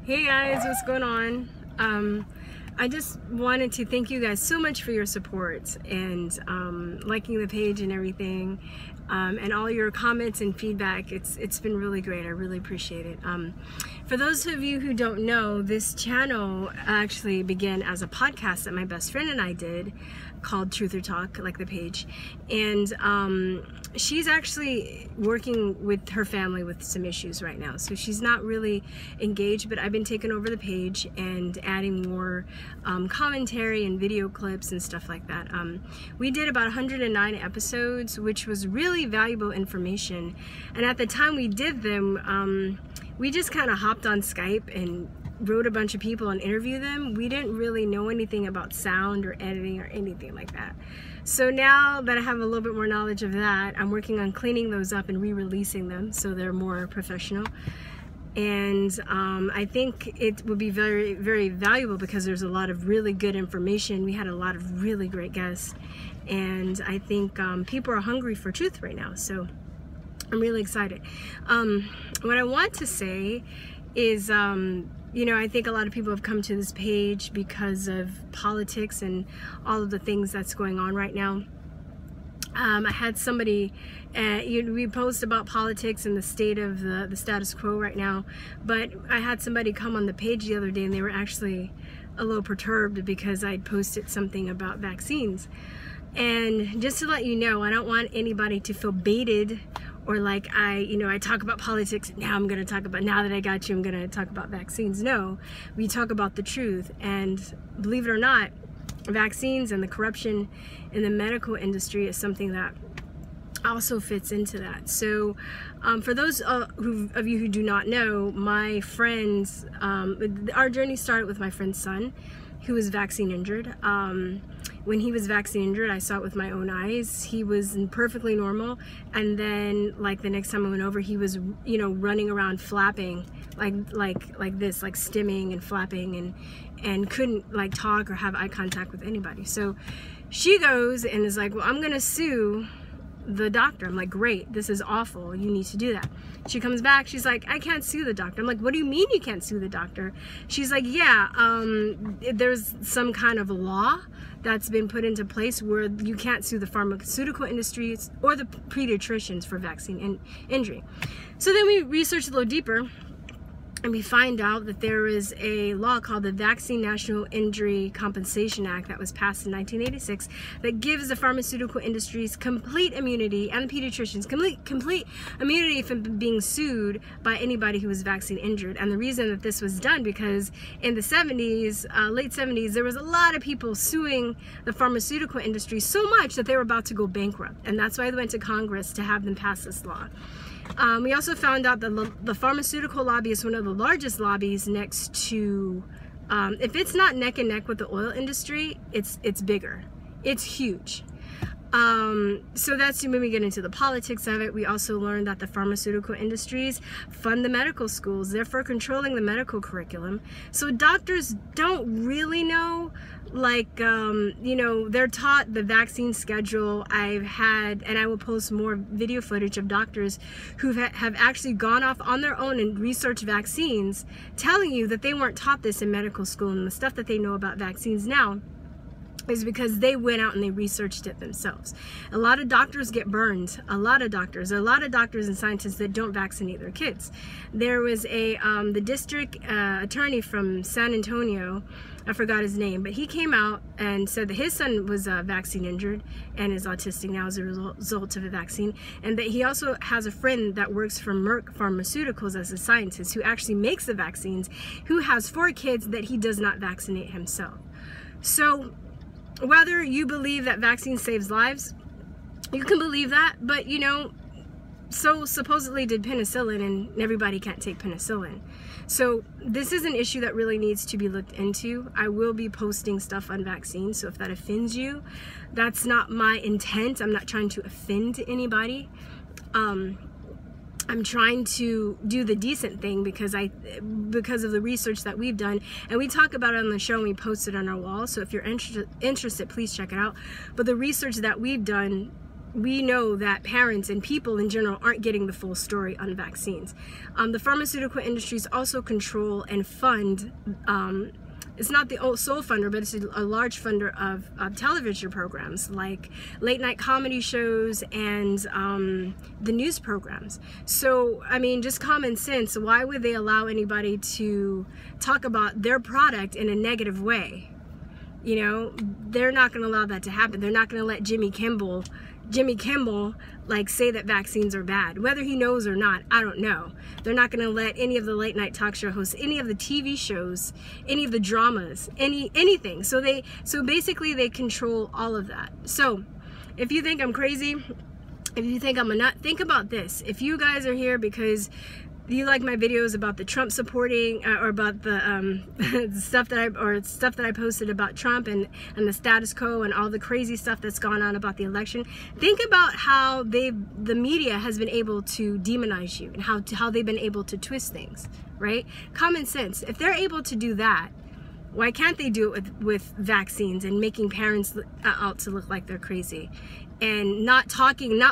Hey guys, what's going on? I just wanted to thank you guys so much for your support and liking the page and everything, and all your comments and feedback. It's been really great. I really appreciate it. For those of you who don't know, this channel actually began as a podcast that my best friend and I did called Truth or Talk, like the page, and she's actually working with her family with some issues right now, so she's not really engaged, but I've been taking over the page and adding more commentary and video clips and stuff like that. We did about 109 episodes, which was really valuable information, and at the time we did them, we just kind of hopped on Skype and wrote a bunch of people and interviewed them. We didn't really know anything about sound or editing or anything like that. So now that I have a little bit more knowledge of that, I'm working on cleaning those up and re-releasing them so they're more professional. And I think it would be very, very valuable because there's a lot of really good information. We had a lot of really great guests, and I think people are hungry for truth right now, so I'm really excited. What I want to say is, you know, I think a lot of people have come to this page because of politics and all of the things that's going on right now. I had somebody, we post about politics and the state of the status quo right now, but I had somebody come on the page the other day and they were actually a little perturbed because I'd posted something about vaccines. And just to let you know, I don't want anybody to feel baited or like I talk about politics, now I'm going to talk about, now that I got you, I'm going to talk about vaccines. No, we talk about the truth. And believe it or not, vaccines and the corruption in the medical industry is something that also fits into that. So for those of you who do not know, my friends, our journey started with my friend's son, who was vaccine injured. When he was vaccine injured, I saw it with my own eyes. He was perfectly normal, and then like the next time I went over, he was, you know, running around flapping like this, like stimming and flapping, and couldn't like talk or have eye contact with anybody. So she goes and is like, well, I'm gonna sue the doctor. I'm like, great, this is awful, you need to do that. She comes back, she's like, I can't sue the doctor. I'm like, what do you mean you can't sue the doctor? She's like, yeah, there's some kind of law that's been put into place where you can't sue the pharmaceutical industries or the pediatricians for vaccine injury. So then we researched a little deeper, and we find out that there is a law called the Vaccine National Injury Compensation Act that was passed in 1986 that gives the pharmaceutical industries complete immunity, and the pediatricians complete immunity from being sued by anybody who was vaccine injured. And the reason that this was done, because in the 70s, late 70s, there was a lot of people suing the pharmaceutical industry so much that they were about to go bankrupt, and that's why they went to Congress to have them pass this law. We also found out that the pharmaceutical lobby is one of the largest lobbies next to, if it's not neck and neck with the oil industry, it's bigger. It's huge. So that's when we get into the politics of it. We also learned that the pharmaceutical industries fund the medical schools, therefore controlling the medical curriculum. So doctors don't really know, like, you know, they're taught the vaccine schedule. I've had, and I will post more video footage of doctors who have actually gone off on their own and researched vaccines, telling you that they weren't taught this in medical school, and the stuff that they know about vaccines now is because they went out and they researched it themselves. A lot of doctors get burned. A lot of doctors and scientists that don't vaccinate their kids. There was the district attorney from San Antonio, I forgot his name, but he came out and said that his son was vaccine injured and is autistic now as a result of the vaccine, and that he also has a friend that works for Merck Pharmaceuticals as a scientist who actually makes the vaccines, who has 4 kids that he does not vaccinate himself. So whether you believe that vaccine saves lives, you can believe that, but you know, so supposedly did penicillin, and everybody can't take penicillin. So this is an issue that really needs to be looked into. I will be posting stuff on vaccines, so if that offends you, that's not my intent. I'm not trying to offend anybody. I'm trying to do the decent thing because of the research that we've done, and we talk about it on the show and we post it on our wall. So if you're interested, please check it out. But the research that we've done we know that parents and people in general aren't getting the full story on vaccines. The pharmaceutical industries also control and fund, it's not the sole funder, but it's a large funder of television programs like late night comedy shows and the news programs. So, I mean, just common sense, why would they allow anybody to talk about their product in a negative way? You know, they're not going to allow that to happen. They're not going to let Jimmy Kimmel like say that vaccines are bad, whether he knows or not. I don't know. They're not going to let any of the late night talk show hosts, any of the TV shows, any of the dramas, anything. So basically they control all of that. So if you think I'm crazy, if you think I'm a nut, think about this. If you guys are here because you like my videos about the Trump supporting or about the stuff that I posted about Trump and the status quo and all the crazy stuff that's gone on about the election, think about how the media has been able to demonize you and how they've been able to twist things, right? Common sense. If they're able to do that, why can't they do it with vaccines and making parents out to look like they're crazy? And not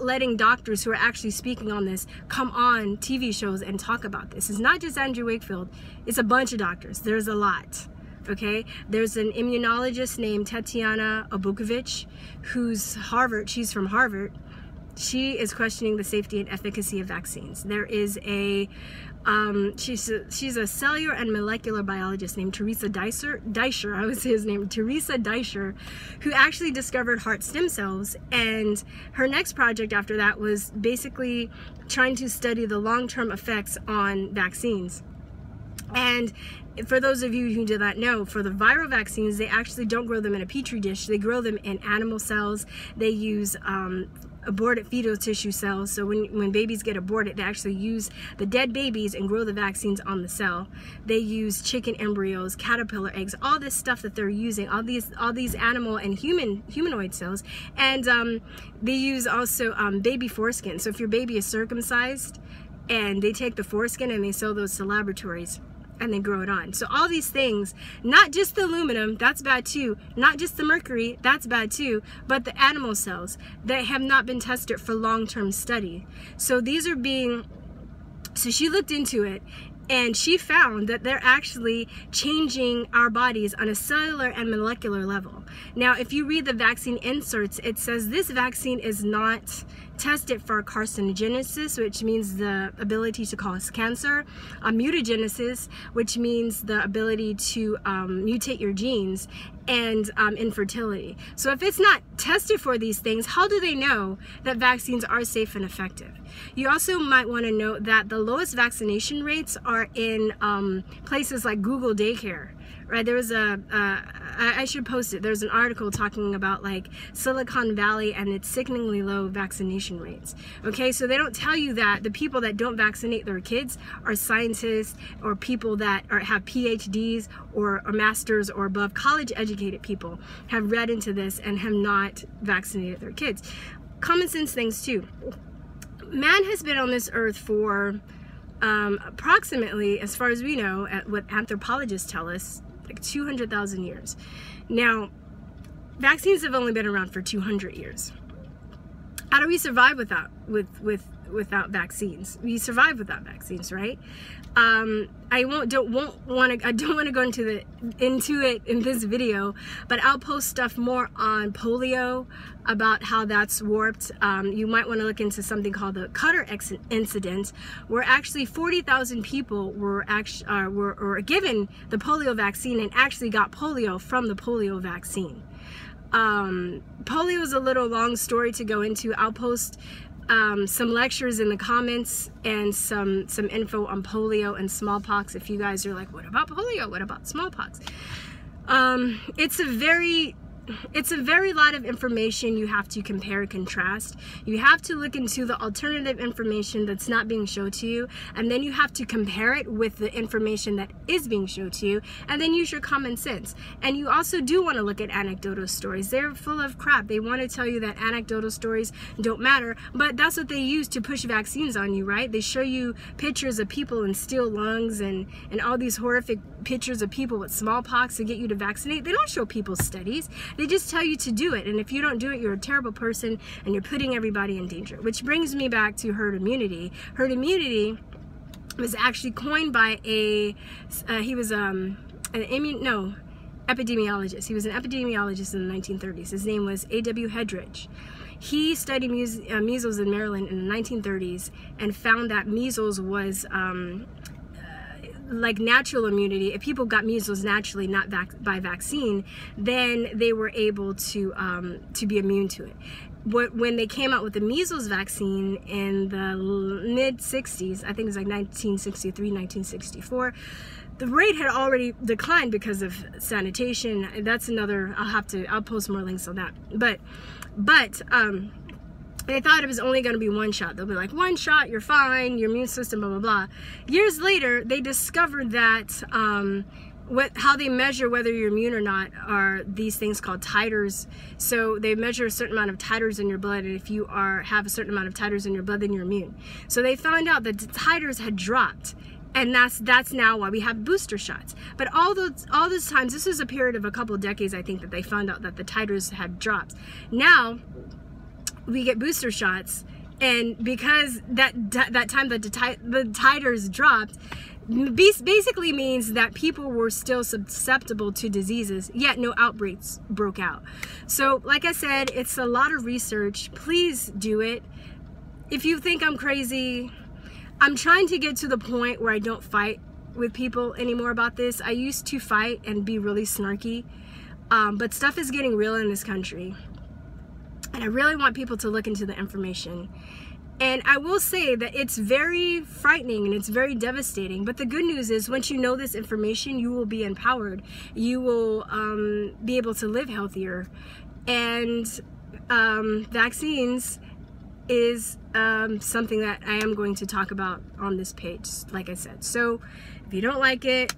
letting doctors who are actually speaking on this come on TV shows and talk about this. It's not just Andrew Wakefield, it's a bunch of doctors. There's a lot, okay? There's an immunologist named Tetyana Obukhanych, she's from Harvard. She is questioning the safety and efficacy of vaccines. There is she's a cellular and molecular biologist named Teresa Deisher, I would say his name, Teresa Deisher, who actually discovered heart stem cells, and her next project after that was basically trying to study the long-term effects on vaccines. And for those of you who do not know, for the viral vaccines, they actually don't grow them in a petri dish. They grow them in animal cells. They use aborted fetal tissue cells. So when babies get aborted, they actually use the dead babies and grow the vaccines on the cell. They use chicken embryos, caterpillar eggs, all this stuff that they're using, all these animal and humanoid cells. And they use also baby foreskin. So if your baby is circumcised, and they take the foreskin and they sell those to laboratories and they grow it on. So all these things, not just the aluminum, that's bad too, not just the mercury, that's bad too, but the animal cells that have not been tested for long-term study. So these are so she looked into it and she found that they're actually changing our bodies on a cellular and molecular level. Now, if you read the vaccine inserts, it says this vaccine is not tested for carcinogenesis, which means the ability to cause cancer, mutagenesis, which means the ability to mutate your genes, and infertility. So if it's not tested for these things, how do they know that vaccines are safe and effective? You also might want to note that the lowest vaccination rates are in places like Google Daycare. Right, there was I should post it. There's an article talking about like Silicon Valley and its sickeningly low vaccination rates. Okay, so they don't tell you that the people that don't vaccinate their kids are scientists or people that have PhDs or masters or above, college educated people have read into this and have not vaccinated their kids. Common sense things too. Man has been on this earth for approximately, as far as we know, what anthropologists tell us, like 200,000 years. Now, vaccines have only been around for 200 years. How do we survive without vaccines? We survive without vaccines, right? I don't want to go into it in this video, but I'll post stuff more on polio, about how that's warped. You might want to look into something called the Cutter incident, where actually 40,000 people were given the polio vaccine and actually got polio from the polio vaccine. Polio is a little long story to go into. I'll post some lectures in the comments and some info on polio and smallpox if you guys are like, what about polio? What about smallpox? It's a very lot of information you have to compare and contrast. You have to look into the alternative information that's not being shown to you, and then you have to compare it with the information that is being shown to you, and then use your common sense. And you also do want to look at anecdotal stories. They're full of crap. They want to tell you that anecdotal stories don't matter, but that's what they use to push vaccines on you, right? They show you pictures of people in steel lungs and all these horrific pictures of people with smallpox to get you to vaccinate. They don't show people's studies. They just tell you to do it, and if you don't do it, you're a terrible person and you're putting everybody in danger. Which brings me back to herd immunity. Herd immunity was actually coined by he was epidemiologist. He was an epidemiologist in the 1930s. His name was A.W. Hedrich. He studied measles in Maryland in the 1930s and found that measles was like natural immunity. If people got measles naturally, not by vaccine, then they were able to be immune to it. When they came out with the measles vaccine in the mid-60s, I think it was like 1963, 1964, the rate had already declined because of sanitation. That's another, I'll post more links on that. But they thought it was only going to be one shot. They'll be like, one shot, you're fine, your immune system, blah, blah, blah. Years later, they discovered that how they measure whether you're immune or not are these things called titers. So they measure a certain amount of titers in your blood, and if you have a certain amount of titers in your blood, then you're immune. So they found out that the titers had dropped, and that's now why we have booster shots. But all those times, this is a period of a couple of decades, I think, that they found out that the titers had dropped. Now we get booster shots, and because that time the titers dropped, basically means that people were still susceptible to diseases, yet no outbreaks broke out. So like I said, it's a lot of research. Please do it. If you think I'm crazy, I'm trying to get to the point where I don't fight with people anymore about this. I used to fight and be really snarky, but stuff is getting real in this country, and I really want people to look into the information. And I will say that it's very frightening and it's very devastating, but the good news is once you know this information, you will be empowered. You will be able to live healthier. And vaccines is something that I am going to talk about on this page, like I said. So if you don't like it,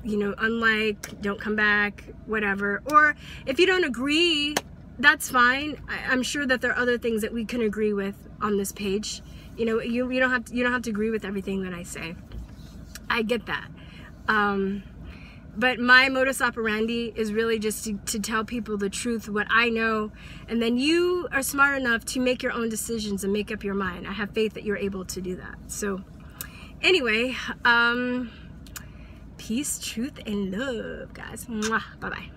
you know, unlike, don't come back, whatever. Or if you don't agree, that's fine. I'm sure that there are other things that we can agree with on this page. You know, you don't have to agree with everything that I say. I get that. But my modus operandi is really just to tell people the truth, what I know, and then you are smart enough to make your own decisions and make up your mind. I have faith that you're able to do that. So anyway, peace, truth, and love, guys. Mwah. Bye-bye.